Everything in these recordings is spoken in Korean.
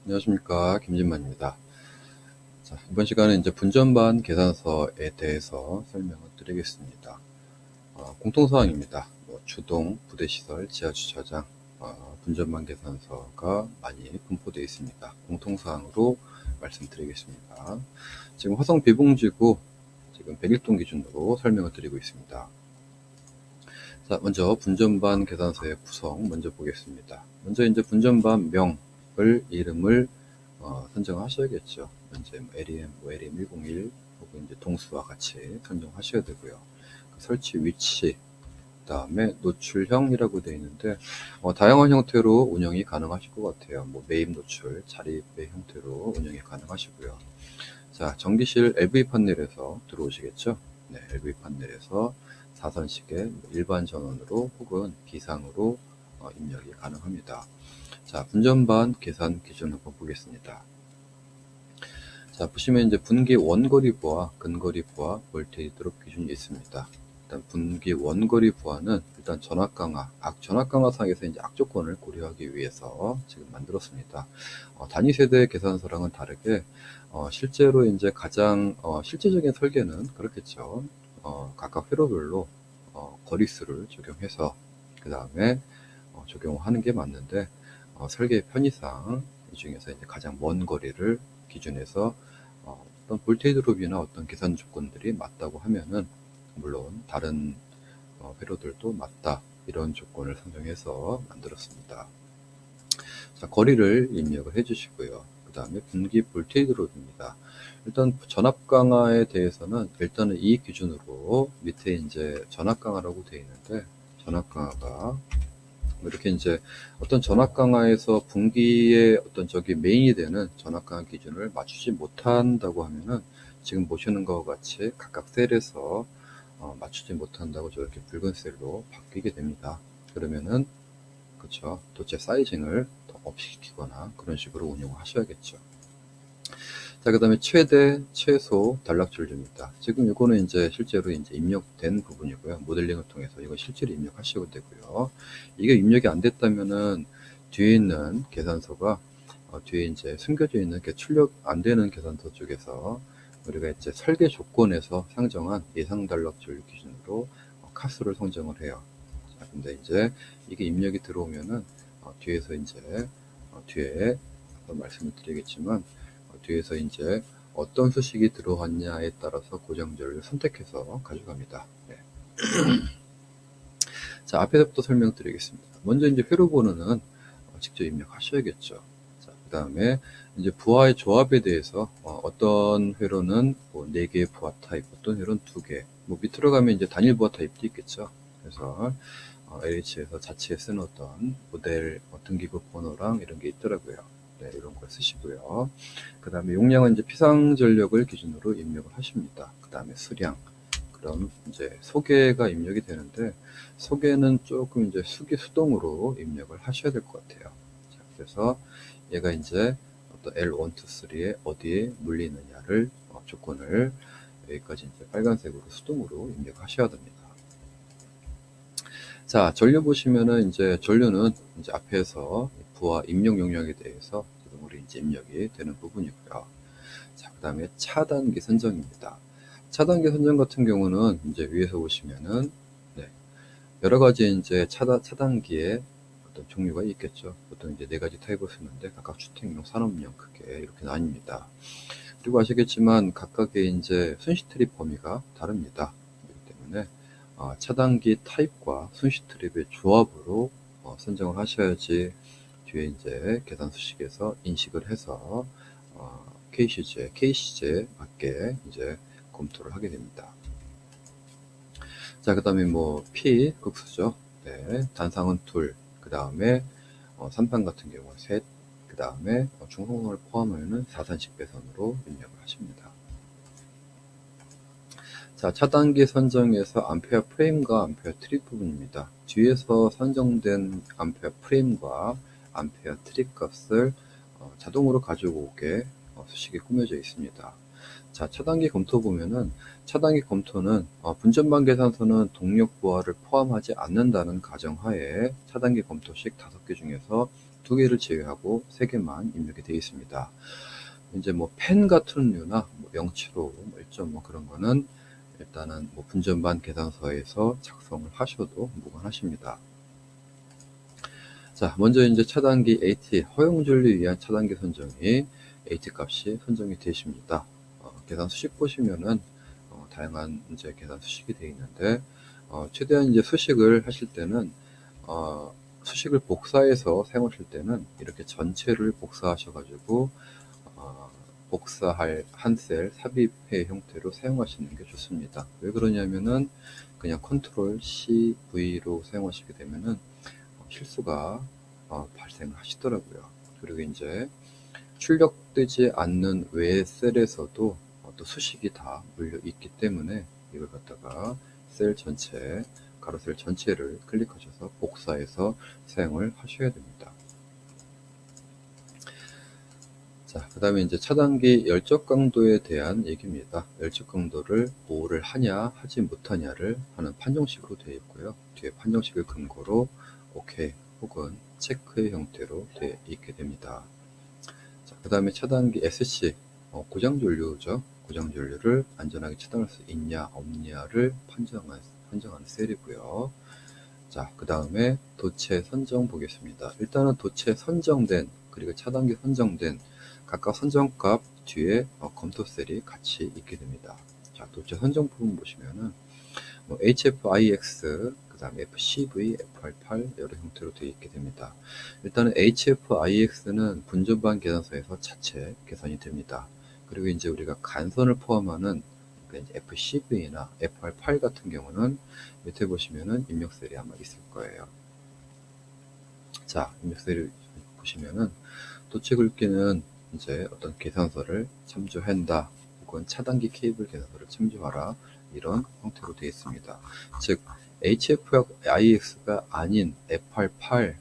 안녕하십니까, 김진만입니다. 자, 이번 시간은 이제 분전반 계산서에 대해서 설명을 드리겠습니다. 공통사항입니다. 주동, 부대시설, 지하주차장, 분전반 계산서가 많이 분포되어 있습니다. 공통사항으로 말씀드리겠습니다. 지금 화성 비봉지구 지금 101동 기준으로 설명을 드리고 있습니다. 자, 먼저 분전반 계산서의 구성 먼저 보겠습니다. 먼저 이제 분전반 이름을 선정하셔야겠죠. 현재 LEM, LEM 101 혹은 이제 동수와 같이 선정하셔야 되고요. 설치 위치, 그 다음에 노출형이라고 되어 있는데 다양한 형태로 운영이 가능하실 것 같아요. 매입 노출, 자립의 형태로 운영이 가능하시고요. 자, 전기실 LV 판넬에서 들어오시겠죠. 네, LV 판넬에서 4선식의 일반 전원으로 혹은 비상으로 입력이 가능합니다. 자, 분전반 계산 기준 한번 보겠습니다. 자, 보시면 이제 분기 원거리 부하, 근거리 부하, 볼테이지 드롭 기준이 있습니다. 일단 분기 원거리 부하는 일단 전압 강화, 전압 강화상에서 이제 악조건을 고려하기 위해서 지금 만들었습니다. 단위 세대 계산서랑은 다르게 실제로 이제 가장 실제적인 설계는 그렇겠죠. 각각 회로별로 거리수를 적용해서 그 다음에 적용하는 게 맞는데 설계 편의상 이 중에서 이제 가장 먼 거리를 기준해서 어떤 볼테이지 드롭이나 어떤 계산 조건들이 맞다고 하면은 물론 다른 회로들도 맞다 이런 조건을 선정해서 만들었습니다. 자, 거리를 입력을 해주시고요. 그 다음에 분기 볼테이지 드롭입니다. 일단 전압 강화에 대해서는 일단은 이 기준으로 밑에 이제 전압 강화라고 되어 있는데 전압 강화가 이렇게 이제 어떤 전압 강화에서 분기의 어떤 메인이 되는 전압 강화 기준을 맞추지 못한다고 하면은 지금 보시는 것과 같이 각각 셀에서 맞추지 못한다고 저렇게 붉은 셀로 바뀌게 됩니다. 그러면은 그쵸, 도체 사이징을 더 업시키거나 그런 식으로 운영을 하셔야겠죠. 자, 그 다음에 최대, 최소 단락줄입니다. 지금 이거는 이제 실제로 이제 입력된 부분이고요. 모델링을 통해서 이거 실제로 입력하셔도 되고요. 이게 입력이 안 됐다면은 뒤에 있는 계산서가 뒤에 이제 숨겨져 있는 출력 안 되는 계산서 쪽에서 우리가 이제 설계 조건에서 상정한 예상 단락줄 기준으로 카수를 선정을 해요. 자, 근데 이제 이게 입력이 들어오면은 뒤에서 이제 뒤에 한번 말씀을 드리겠지만 뒤에서 이제 어떤 수식이 들어왔냐에 따라서 고정절을 선택해서 가져갑니다. 네. 자, 앞에서부터 설명드리겠습니다. 먼저 이제 회로 번호는 직접 입력하셔야겠죠. 자, 그 다음에 이제 부하의 조합에 대해서 어떤 회로는 4개의 부하 타입, 어떤 회로는 2개, 밑으로 가면 이제 단일 부하 타입도 있겠죠. 그래서 LH에서 자체에 쓰는 어떤 모델 등기급 번호랑 이런 게 있더라고요. 네, 이런 걸 쓰시고요. 그 다음에 용량은 이제 피상전력을 기준으로 입력을 하십니다. 그 다음에 수량. 그럼 이제 소개가 입력이 되는데, 소개는 조금 이제 수동으로 입력을 하셔야 될 것 같아요. 자, 그래서 얘가 이제 어떤 L1, 2, 3에 어디에 물리느냐를 조건을 여기까지 이제 빨간색으로 수동으로 입력하셔야 됩니다. 자, 전류 보시면은 이제 전류는 이제 앞에서 부하 입력 용량에 대해서 지금 우리 이제 입력이 되는 부분이고요. 자, 그 다음에 차단기 선정입니다. 차단기 선정 같은 경우는 이제 위에서 보시면은 네, 여러 가지 이제 차단기에 어떤 종류가 있겠죠. 보통 이제 4가지 타입을 쓰는데 각각 주택용, 산업용 크게 이렇게 나뉩니다. 그리고 아시겠지만 각각의 이제 순시 트립 범위가 다릅니다. 그렇기 때문에 차단기 타입과 순시 트립의 조합으로 선정을 하셔야지 뒤에 이제 계산 수식에서 인식을 해서 KC제 맞게 이제 검토를 하게 됩니다. 자, 그 다음에 P 극수죠. 네, 단상은 2, 그 다음에 3판 같은 경우는 3, 그 다음에 중성선을 포함하면 4산식 배선으로 입력을 하십니다. 자, 차단기 선정에서 암페어 프레임과 암페어 트립 부분입니다. 뒤에서 선정된 암페어 프레임과 암페어 트립 값을 자동으로 가지고 오게 수식이 꾸며져 있습니다. 자, 차단기 검토 보면은 차단기 검토는 분전반 계산서는 동력 부하를 포함하지 않는다는 가정하에 차단기 검토식 5개 중에서 2개를 제외하고 3개만 입력이 되어 있습니다. 이제 뭐 펜 같은 류나 뭐 075, 1.5 그런 거는 일단은 뭐 분전반 계산서에서 작성을 하셔도 무관하십니다. 자, 먼저 이제 차단기 AT 허용 전류에 의한 차단기 선정이 AT 값이 선정이 되십니다. 계산 수식 보시면은 다양한 이제 계산 수식이 되어 있는데 최대한 이제 수식을 하실 때는 수식을 복사해서 사용하실 때는 이렇게 전체를 복사하셔가지고 복사할 한 셀 삽입해 형태로 사용하시는 게 좋습니다. 왜 그러냐면은 그냥 컨트롤 C, V로 사용하시게 되면은 실수가 발생을 하시더라고요. 그리고 이제 출력되지 않는 외 셀에서도 또 수식이 다 물려 있기 때문에 이걸 갖다가 셀 전체, 가로셀 전체를 클릭하셔서 복사해서 사용을 하셔야 됩니다. 자, 그 다음에 이제 차단기 열적 강도에 대한 얘기입니다. 열적 강도를 뭐를 하냐, 하지 못하냐를 하는 판정식으로 되어 있고요. 뒤에 판정식을 근거로 OK 혹은 체크의 형태로 되어 있게 됩니다. 자, 그 다음에 차단기 SC, 고장 전류죠. 고장 전류를 안전하게 차단할 수 있냐, 없냐를 판정하는 셀이고요. 자, 그 다음에 도체 선정 보겠습니다. 일단은 도체 선정된, 그리고 차단기 선정된 각각 선정값 뒤에 검토 셀이 같이 있게 됩니다. 자, 도체 선정 부분 보시면은 뭐 HFIX, 그 다음에 FCV, FR8 여러 형태로 되어 있게 됩니다. 일단은 HFIX는 분전반 계산서에서 자체 계산이 됩니다. 그리고 이제 우리가 간선을 포함하는 FCV나 FR8 같은 경우는 밑에 보시면은 입력셀이 아마 있을 거예요. 자, 입력셀을 보시면은 도체 굵기는 이제 어떤 계산서를 참조한다 혹은 차단기 케이블 계산서를 참조하라 이런 형태로 되어 있습니다. 즉 HFIX가 아닌 FR8,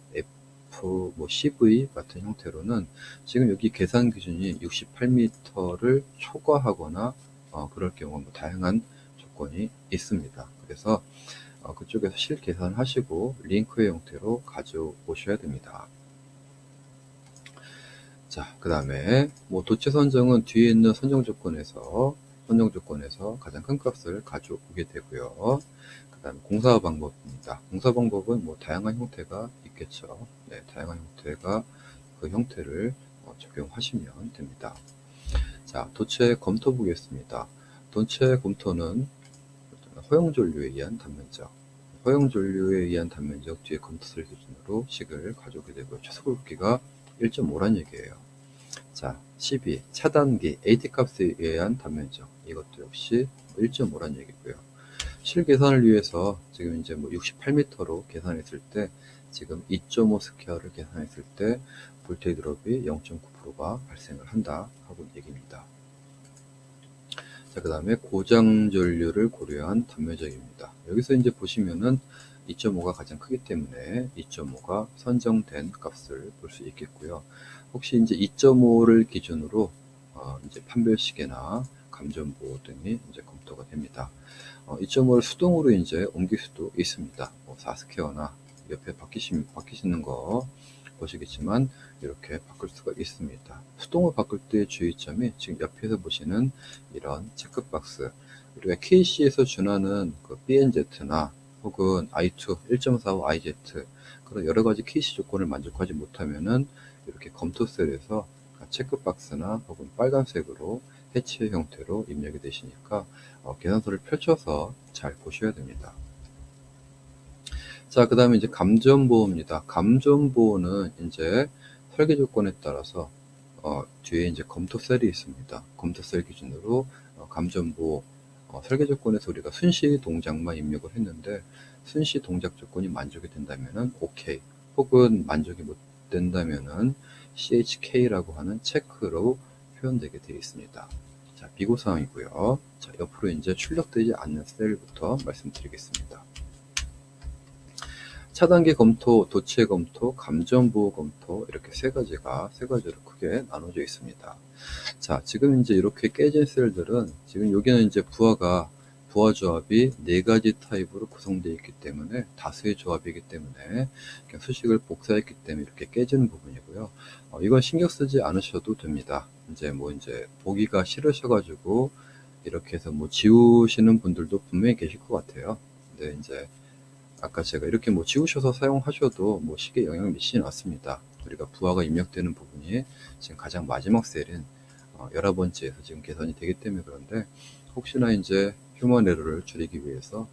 CV 같은 형태로는 지금 여기 계산 기준이 68m를 초과하거나 그럴 경우 뭐 다양한 조건이 있습니다. 그래서 그쪽에서 실계산을 하시고 링크의 형태로 가져오셔야 됩니다. 자, 그 다음에 뭐 도체 선정은 뒤에 있는 선정 조건에서 가장 큰 값을 가져오게 되고요. 그 다음에 공사 방법입니다. 공사 방법은 뭐 다양한 형태가 있겠죠. 네, 다양한 형태가 그 형태를 적용하시면 됩니다. 자, 도체 검토 보겠습니다. 도체 검토는 허용 전류에 의한 단면적, 허용 전류에 의한 단면적 뒤에 검토를 기준으로 식을 가져오게 되고요. 최소 굵기가 1.5란 얘기예요. 자, 12. 차단기 AT 값에 의한 단면적. 이것도 역시 1.5란 얘기고요. 실 계산을 위해서 지금 이제 뭐 68m로 계산했을 때 지금 2.5 스퀘어를 계산했을 때 볼테이 드롭이 0.9%가 발생을 한다 하고 얘기입니다. 자, 그 다음에 고장 전류를 고려한 단면적입니다. 여기서 이제 보시면은 2.5가 가장 크기 때문에 2.5가 선정된 값을 볼 수 있겠고요. 혹시 이제 2.5를 기준으로 이제 판별시계나 감전보호 등이 이제 검토가 됩니다. 2.5를 수동으로 이제 옮길 수도 있습니다. 뭐 4스퀘어나 옆에 바뀌시는 거 보시겠지만 이렇게 바꿀 수가 있습니다. 수동으로 바꿀 때의 주의점이 지금 옆에서 보시는 이런 체크박스, 우리가 KC에서 준하는 그 BNZ나 혹은 I2, 1.45 IZ 그런 여러 가지 KC 조건을 만족하지 못하면은 이렇게 검토 셀에서 체크박스나 혹은 빨간색으로 해치 형태로 입력이 되시니까 계산서를 펼쳐서 잘 보셔야 됩니다. 자, 그 다음에 이제 감전보호입니다. 감전보호는 이제 설계 조건에 따라서 뒤에 이제 검토 셀이 있습니다. 검토 셀 기준으로 감전보호 설계 조건에서 우리가 순시 동작만 입력을 했는데 순시 동작 조건이 만족이 된다면은 OK 혹은 만족이 못 된다면은 CHK라고 하는 체크로 표현되게 되어 있습니다. 자, 비고사항이고요. 자, 옆으로 이제 출력되지 않는 셀부터 말씀드리겠습니다. 차단기 검토, 도체 검토, 감전보호 검토 이렇게 세 가지로 크게 나눠져 있습니다. 자, 지금 이제 이렇게 깨진 셀들은 지금 여기는 이제 부하 조합이 4가지 타입으로 구성되어 있기 때문에 다수의 조합이기 때문에 그냥 수식을 복사했기 때문에 이렇게 깨지는 부분이고요. 이건 신경 쓰지 않으셔도 됩니다. 이제 보기가 싫으셔가지고 이렇게 해서 지우시는 분들도 분명히 계실 것 같아요. 근데 이제 아까 제가 이렇게 지우셔서 사용하셔도 식에 영향을 미치지는 않습니다. 우리가 부하가 입력되는 부분이 지금 가장 마지막 셀인 11번째에서 지금 계산이 되기 때문에 그런데 혹시나 이제 휴먼 에러를 줄이기 위해서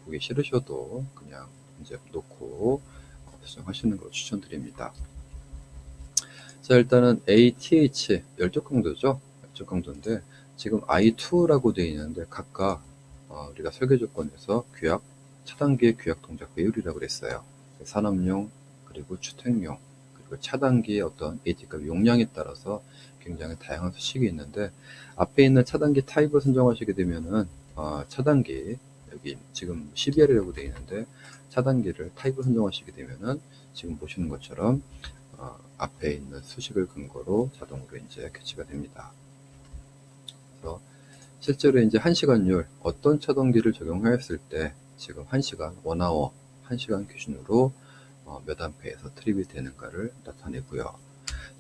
보기 싫으셔도 그냥 이제 놓고 수정하시는 걸 추천드립니다. 자, 일단은 ATH 열적 강도죠. 열적 강도인데 지금 I2라고 되어 있는데 각각 우리가 설계 조건에서 차단기의 규약 동작 배율이라고 그랬어요. 산업용, 그리고 주택용, 그리고 차단기의 어떤 AT값 용량에 따라서 굉장히 다양한 수식이 있는데 앞에 있는 차단기 타입을 선정하시게 되면은 차단기 여기 지금 CBR이라고 되어 있는데 차단기를 타입을 선정하시게 되면은 지금 보시는 것처럼 앞에 있는 수식을 근거로 자동으로 이제 캐치가 됩니다. 그래서 실제로 이제 1시간율 어떤 차단기를 적용하였을 때 지금 1시간, 1hour, 1시간 기준으로 몇 암페에서 트립이 되는가를 나타내고요.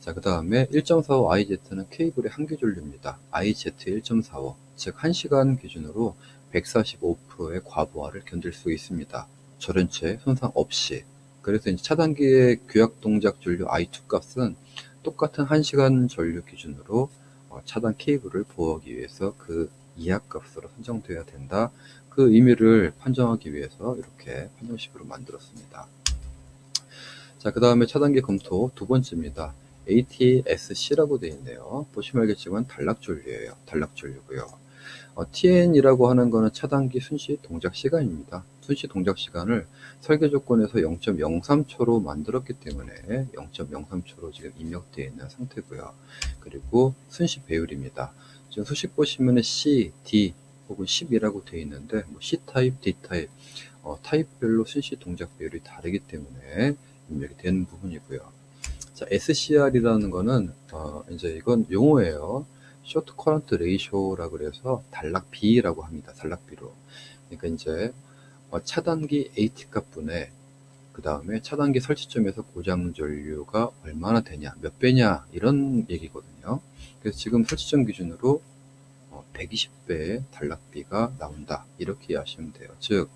자, 그 다음에 1.45 IZ는 케이블의 한계 전류입니다. IZ 1.45, 즉 1시간 기준으로 145%의 과부하를 견딜 수 있습니다. 절연체 손상 없이. 그래서 이제 차단기의 규약 동작 전류 I2 값은 똑같은 1시간 전류 기준으로 차단 케이블을 보호하기 위해서 그 이하 값으로 선정되어야 된다. 그 의미를 판정하기 위해서 이렇게 판정식으로 만들었습니다. 자, 그 다음에 차단기 검토 두 번째입니다. ATSC라고 되어 있네요. 보시면 알겠지만 단락전류예요. 단락전류고요. TN이라고 하는 거는 차단기 순시 동작 시간입니다. 순시 동작 시간을 설계 조건에서 0.03초로 만들었기 때문에 0.03초로 지금 입력되어 있는 상태고요. 그리고 순시 배율입니다. 지금 수식 보시면은 C, D 혹은 10이라고 되어 있는데 C 타입, D 타입 타입별로 순시 동작 배율이 다르기 때문에 입력이 되는 부분이고요. 자, SCR이라는 거는 이제 이건 용어예요. 쇼트 커런트 레이쇼라고 그래서 단락비라고 합니다. 단락비로. 그러니까 이제 차단기 AT 값분에 그 다음에 차단기 설치점에서 고장 전류가 얼마나 되냐, 몇 배냐 이런 얘기거든요. 그래서 지금 설치점 기준으로 120배의 단락비가 나온다 이렇게 이해하시면 돼요. 즉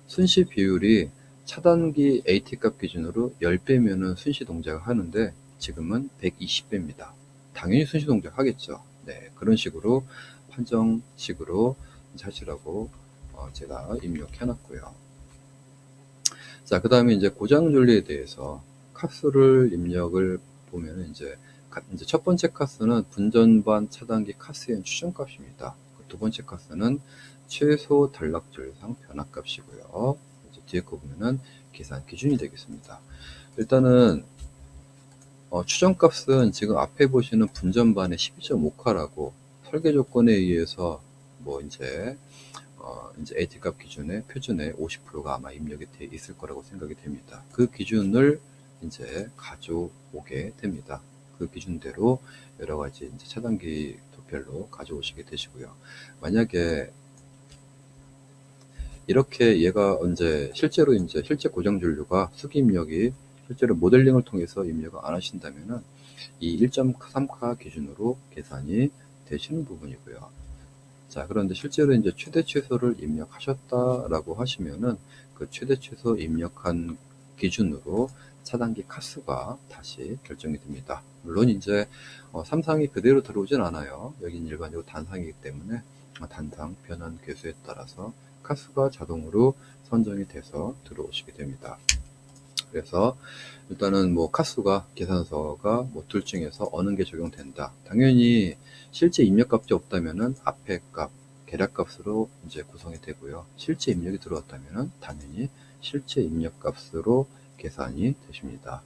순시 비율이 차단기 AT 값 기준으로 10배면은 순시 동작을 하는데 지금은 120배입니다. 당연히 순시 동작 하겠죠. 네, 그런 식으로 판정식으로 하시라고 제가 입력해 놨고요. 자, 그 다음에 이제 고장 전류에 대해서 카스를 입력을 보면은 이제 첫 번째 카스는 분전반 차단기 카스의 추정값입니다. 두 번째 카스는 최소 단락 전류상 변화값이고요. 이제 뒤에 거 보면은 계산 기준이 되겠습니다. 일단은 추정값은 지금 앞에 보시는 분전반의 12.5카라고 설계 조건에 의해서 이제 AT값 기준의 표준의 50%가 아마 입력이 돼 있을 거라고 생각이 됩니다. 그 기준을 이제 가져오게 됩니다. 그 기준대로 여러 가지 이제 차단기 도별로 가져오시게 되시고요. 만약에 이렇게 얘가 실제로 실제 고정 전류가 수기 입력이 실제로 모델링을 통해서 입력을 안 하신다면은 이 1.3카 기준으로 계산이 되시는 부분이고요. 자, 그런데 실제로 이제 최대 최소를 입력하셨다라고 하시면은 그 최대 최소 입력한 기준으로 차단기 카수가 다시 결정이 됩니다. 물론 이제 삼상이 그대로 들어오진 않아요. 여긴 일반적으로 단상이기 때문에 단상 변환 계수에 따라서 카수가 자동으로 선정이 돼서 들어오시게 됩니다. 그래서 일단은 카수가 계산서가 둘 중에서 어느 게 적용된다. 당연히 실제 입력값이 없다면은 앞에 값, 계략값으로 이제 구성이 되고요. 실제 입력이 들어왔다면은 당연히 실제 입력값으로 계산이 되십니다.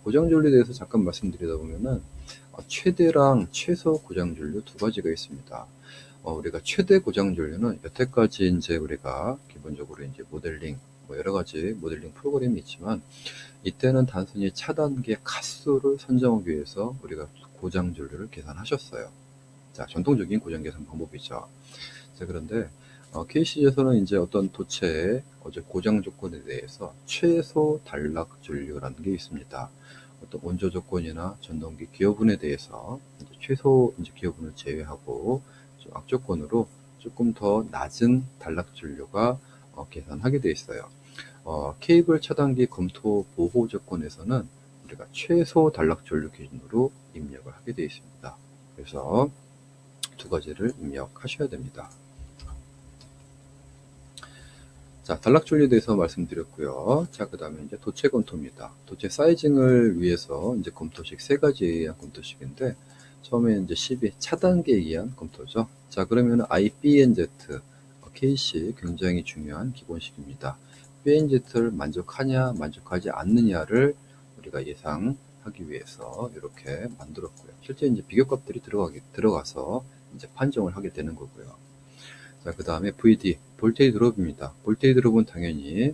고장 전류에 대해서 잠깐 말씀드리다 보면은 최대랑 최소 고장 전류 두 가지가 있습니다. 우리가 최대 고장 전류는 여태까지 이제 우리가 기본적으로 이제 모델링 뭐 여러 가지 모델링 프로그램이 있지만, 이때는 단순히 차단기의 칸수를 선정하기 위해서 우리가 고장 전류를 계산하셨어요. 자, 전통적인 고장 계산 방법이죠. 자, 그런데 KC에서는 이제 어떤 도체의 고장 조건에 대해서 최소 단락 전류라는 게 있습니다. 어떤 원조 조건이나 전동기 기여분에 대해서 이제 최소 이제 기여분을 제외하고 좀 악조건으로 조금 더 낮은 단락 전류가 계산하게 되어 있어요. 케이블 차단기 검토 보호 조건에서는 우리가 최소 단락 전류 기준으로 입력을 하게 되어 있습니다. 그래서 두 가지를 입력하셔야 됩니다. 자, 단락 전류에 대해서 말씀드렸고요. 자, 그 다음에 이제 도체 검토입니다. 도체 사이징을 위해서 이제 검토식 세 가지에 의한 검토식인데, 처음에 이제 12 차단기에 의한 검토죠. 자, 그러면 IBNZ, KC 굉장히 중요한 기본식입니다. BNZ를 만족하냐, 만족하지 않느냐를 우리가 예상하기 위해서 이렇게 만들었고요. 실제 이제 비교값들이 들어가서 이제 판정을 하게 되는 거고요. 자, 그 다음에 VD, 볼테이 드롭입니다. 볼테이 드롭은 당연히,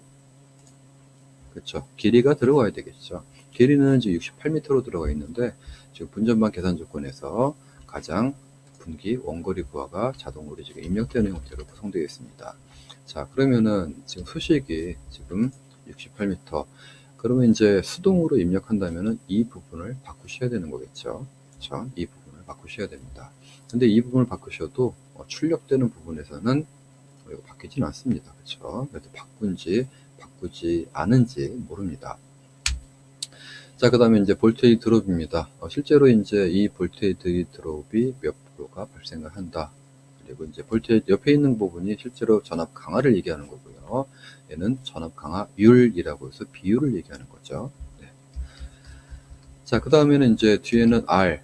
그렇죠, 길이가 들어가야 되겠죠. 길이는 지금 68m로 들어가 있는데, 지금 분전반 계산 조건에서 가장 분기 원거리 부하가 자동으로 지금 입력되는 형태로 구성되어 있습니다. 자, 그러면은 지금 수식이 지금 68m. 그러면 이제 수동으로 입력한다면은 이 부분을 바꾸셔야 되는 거겠죠. 그렇죠? 이 부분을 바꾸셔야 됩니다. 근데 이 부분을 바꾸셔도 출력되는 부분에서는 바뀌진 않습니다. 그렇죠? 그래서 바꾸지 않은지 모릅니다. 자, 그 다음에 이제 볼테이 드롭입니다. 실제로 이제 이 볼테이 드롭이 몇 프로가 발생을 한다. 그리고 이제 볼테이 옆에 있는 부분이 실제로 전압 강화를 얘기하는 거고요. 얘는 전압 강화율이라고 해서 비율을 얘기하는 거죠. 네. 자, 그 다음에는 이제 뒤에는 R,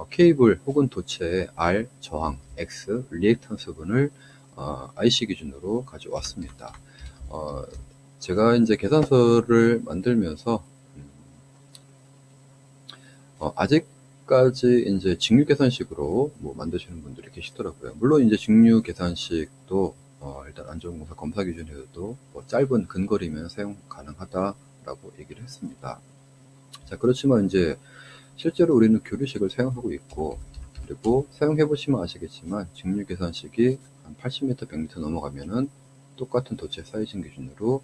케이블 혹은 도체의 R 저항, X 리액턴스 분을 IC 기준으로 가져왔습니다. 제가 이제 계산서를 만들면서 아직까지 이제 직류 계산식으로 뭐 만드시는 분들이 계시더라고요. 물론 이제 직류 계산식도 일단 안전공사 검사 기준에서도 뭐 짧은 근거리면 사용 가능하다라고 얘기를 했습니다. 자, 그렇지만 이제 실제로 우리는 교류식을 사용하고 있고, 그리고 사용해 보시면 아시겠지만 직류 계산식이 한 80m, 100m 넘어가면은 똑같은 도체 사이징 기준으로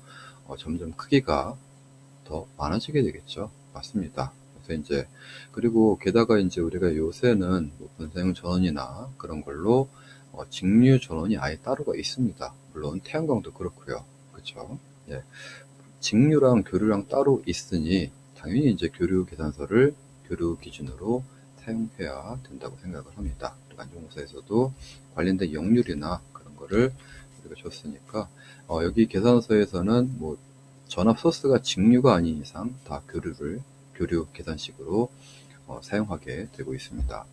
점점 크기가 더 많아지게 되겠죠. 맞습니다. 그래서 이제, 그리고 게다가 이제 우리가 요새는 뭐 분사형 전원이나 그런 걸로 직류 전원이 아예 따로가 있습니다. 물론 태양광도 그렇고요. 그렇죠? 예. 직류랑 교류랑 따로 있으니 당연히 이제 교류 계산서를 교류 기준으로 사용해야 된다고 생각을 합니다. 그리고 안전공사에서도 관련된 역률이나 그런 거를 우리가 줬으니까 여기 계산서에서는 뭐 전압 소스가 직류가 아닌 이상 다 교류 계산식으로 사용하게 되고 있습니다.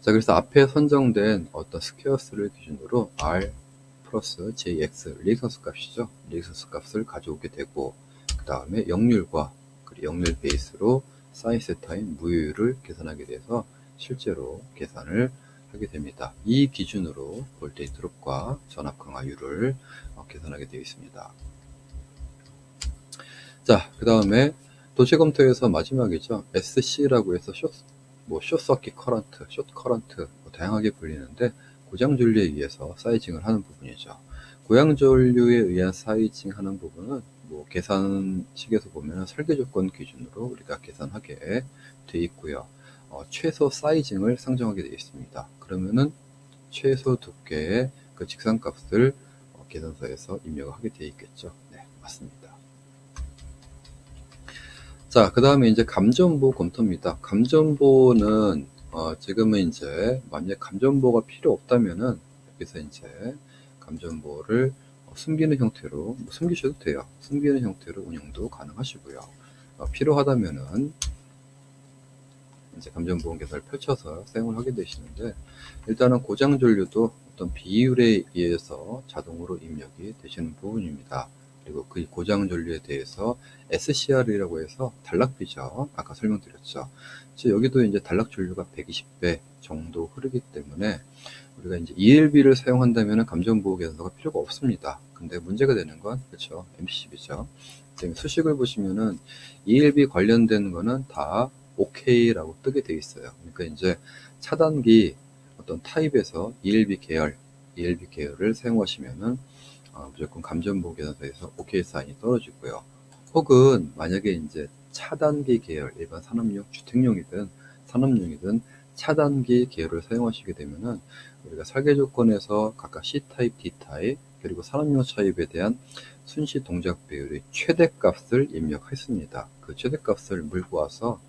자, 그래서 앞에 선정된 어떤 스퀘어스를 기준으로 R 플러스 JX 리액턴스 값이죠. 리액턴스 값을 가져오게 되고, 그 다음에 역률과 그리고 역률 베이스로 사인 세타인 무효율을 계산하게 돼서 실제로 계산을 하게 됩니다. 이 기준으로 볼테이 드롭과 전압 강화율을 계산하게 되어 있습니다. 자, 그 다음에 도체 검토에서 마지막이죠. SC라고 해서 숏서킷 커런트, 숏 커런트 다양하게 불리는데 고장 전류에 의해서 사이징을 하는 부분이죠. 고장 전류에 의한 사이징 하는 부분은 뭐 계산식에서 보면 설계 조건 기준으로 우리가 계산하게 되어 있고요. 최소 사이징을 상정하게 되어 있습니다. 그러면은 최소 두께의 그 직선값을 계산서에서 입력을 하게 되어 있겠죠. 네, 맞습니다. 자, 그 다음에 이제 감전보 검토입니다. 감전보는 지금은 이제 만약 감전보가 필요 없다면은 여기서 이제 감전보를 숨기는 형태로 숨기셔도 돼요. 숨기는 형태로 운영도 가능하시고요. 필요하다면은 이제 감전보험 계산을 펼쳐서 사용을 하게 되시는데, 일단은 고장 전류도 어떤 비율에 의해서 자동으로 입력이 되시는 부분입니다. 그리고 그 고장 전류에 대해서 SCR이라고 해서 단락비죠. 아까 설명드렸죠. 여기도 이제 단락 전류가 120배 정도 흐르기 때문에 우리가 이제 ELB를 사용한다면 감전보호 계산서가 필요가 없습니다. 근데 문제가 되는 건 그렇죠. MCB죠. 수식을 보시면은 ELB 관련된 거는 다 OK라고 뜨게 돼 있어요. 그러니까 이제 차단기 어떤 타입에서 ELB 계열을 사용하시면은 무조건 감전보호 계산서에서 OK 사인이 떨어지고요. 혹은 만약에 이제 차단기 계열, 일반 산업용, 주택용이든 산업용이든 차단기 계열을 사용하시게 되면은 우리가 설계 조건에서 각각 C타입, D타입, 그리고 산업용 타입에 대한 순시 동작 배율의 최대값을 입력했습니다. 그 최대값을 물고 와서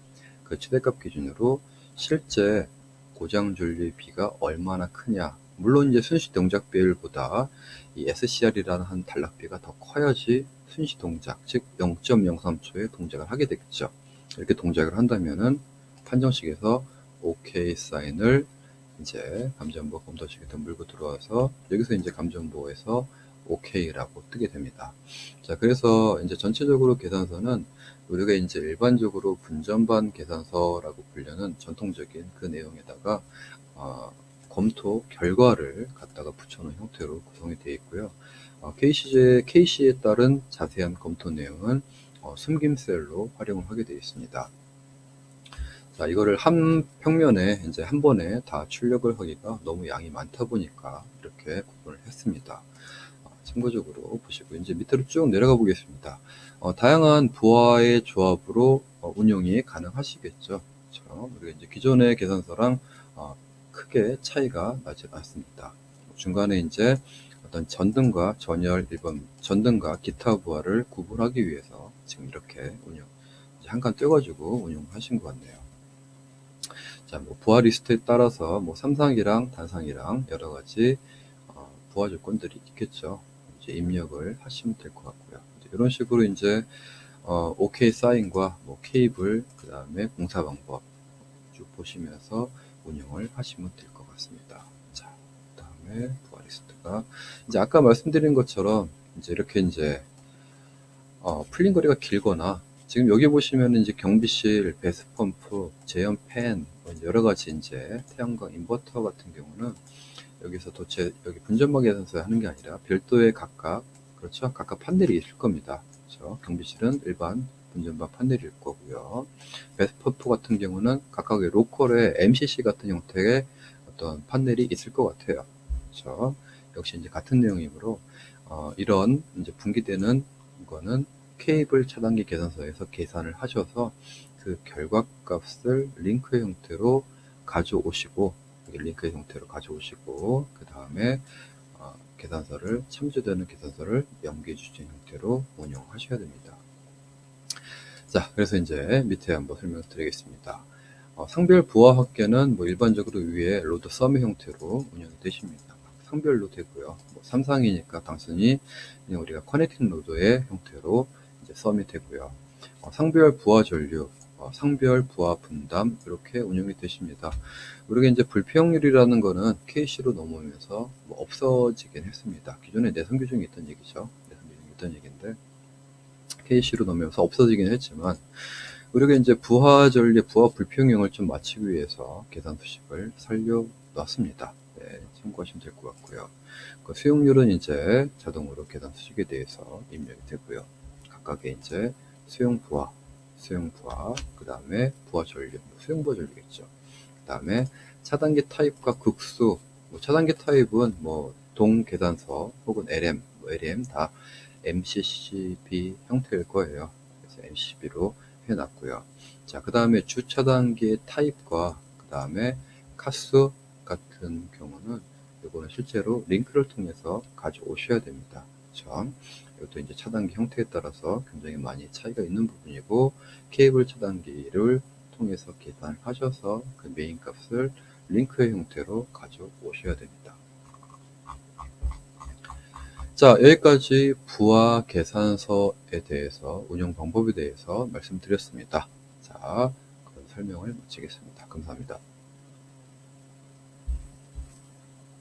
그 최대값 기준으로 실제 고장 전류의 비가 얼마나 크냐. 물론 이제 순시 동작 배율보다 이 SCR이라는 한 단락비가 더 커야지 순시 동작, 즉 0.03초의 동작을 하게 되겠죠. 이렇게 동작을 한다면은 판정식에서 OK 사인을 이제 감전보호 검토식에다 물고 들어와서 여기서 이제 감전보호에서 OK라고 뜨게 됩니다. 자, 그래서 이제 전체적으로 계산서는 우리가 이제 일반적으로 분전반 계산서라고 불리는 전통적인 그 내용에다가 검토 결과를 갖다가 붙여놓은 형태로 구성이 되어 있고요. KC에 따른 자세한 검토 내용은 숨김셀로 활용을 하게 되어 있습니다. 자, 이거를 한 평면에 이제 한 번에 다 출력을 하기가 너무 양이 많다 보니까 이렇게 구분을 했습니다. 참고적으로 보시고 이제 밑으로 쭉 내려가 보겠습니다. 다양한 부하의 조합으로 운용이 가능하시겠죠. 그렇죠? 우리가 이제 기존의 계산서랑 크게 차이가 나지 않습니다. 중간에 이제 어떤 전등과 전열, 일반 전등과 기타 부하를 구분하기 위해서 지금 이렇게 한 칸 떼가지고 운용하신 것 같네요. 자, 부하 리스트에 따라서 삼상이랑 단상이랑 여러 가지 부하 조건들이 있겠죠. 이제 입력을 하시면 될 것 같고요. 이런 식으로 이제 OK 사인과 케이블, 그 다음에 공사 방법 쭉 보시면서 운영을 하시면 될 것 같습니다. 자, 그 다음에 부하 리스트가 이제 아까 말씀드린 것처럼 이제 이렇게 이제 풀린 거리가 길거나 지금 여기 보시면 이제 경비실, 배수 펌프, 제염 팬, 여러 가지 이제 태양광 인버터 같은 경우는 여기서 도체 여기 분전방 계산서에 하는 게 아니라 별도의 각각 그렇죠? 각각 판넬이 있을 겁니다. 그렇죠? 경비실은 일반 분전방 판넬일 거고요. 배수 펌프 같은 경우는 각각의 로컬의 MCC 같은 형태의 어떤 판넬이 있을 것 같아요. 그렇죠? 역시 이제 같은 내용이므로 이런 이제 분기되는 거는 케이블 차단기 계산서에서 계산을 하셔서 그 결과값을 링크 형태로 가져오시고 그 다음에 계산서를 참조되는 계산서를 연계해 주신 형태로 운영하셔야 됩니다. 자, 그래서 이제 밑에 한번 설명을 드리겠습니다. 상별 부하 합계는 일반적으로 위에 로드 썸의 형태로 운영이 되십니다. 상별로 되고요. 3상이니까 단순히 그냥 우리가 커넥팅 로드의 형태로 이제 썸이 되고요. 상별 부하 전류, 상별 부하 분담 이렇게 운영이 되십니다. 우리가 이제 불평률이라는 거는 KC로 넘어오면서 없어지긴 했습니다. 기존에 내선 규정이 있던 얘기죠. 내선 규정이 있던 얘기인데 KC로 넘어오면서 없어지긴 했지만 우리가 이제 부하 전류, 부하 불평형을 좀 맞추기 위해서 계산 수식을 살려놨습니다. 네, 참고하시면 될 것 같고요. 그 수용률은 이제 자동으로 계산 수식에 대해서 입력이 되고요. 각각의 이제 수용 부하, 그 다음에 부하 전류, 수용 부하 전류겠죠. 그 다음에 차단기 타입과 극수, 차단기 타입은 동 계산서 혹은 LM 다 MCCB 형태일 거예요. 그래서 MCCB로 해놨고요. 자, 그 다음에 주차단기의 타입과 그 다음에 카스 같은 경우는 이거는 실제로 링크를 통해서 가져오셔야 됩니다. 그렇죠? 이것도 이제 차단기 형태에 따라서 굉장히 많이 차이가 있는 부분이고 케이블 차단기를 통해서 계산을 하셔서 그 메인 값을 링크의 형태로 가져오셔야 됩니다. 자, 여기까지 부하 계산서에 대해서 운영 방법에 대해서 말씀드렸습니다. 자, 그런 설명을 마치겠습니다. 감사합니다.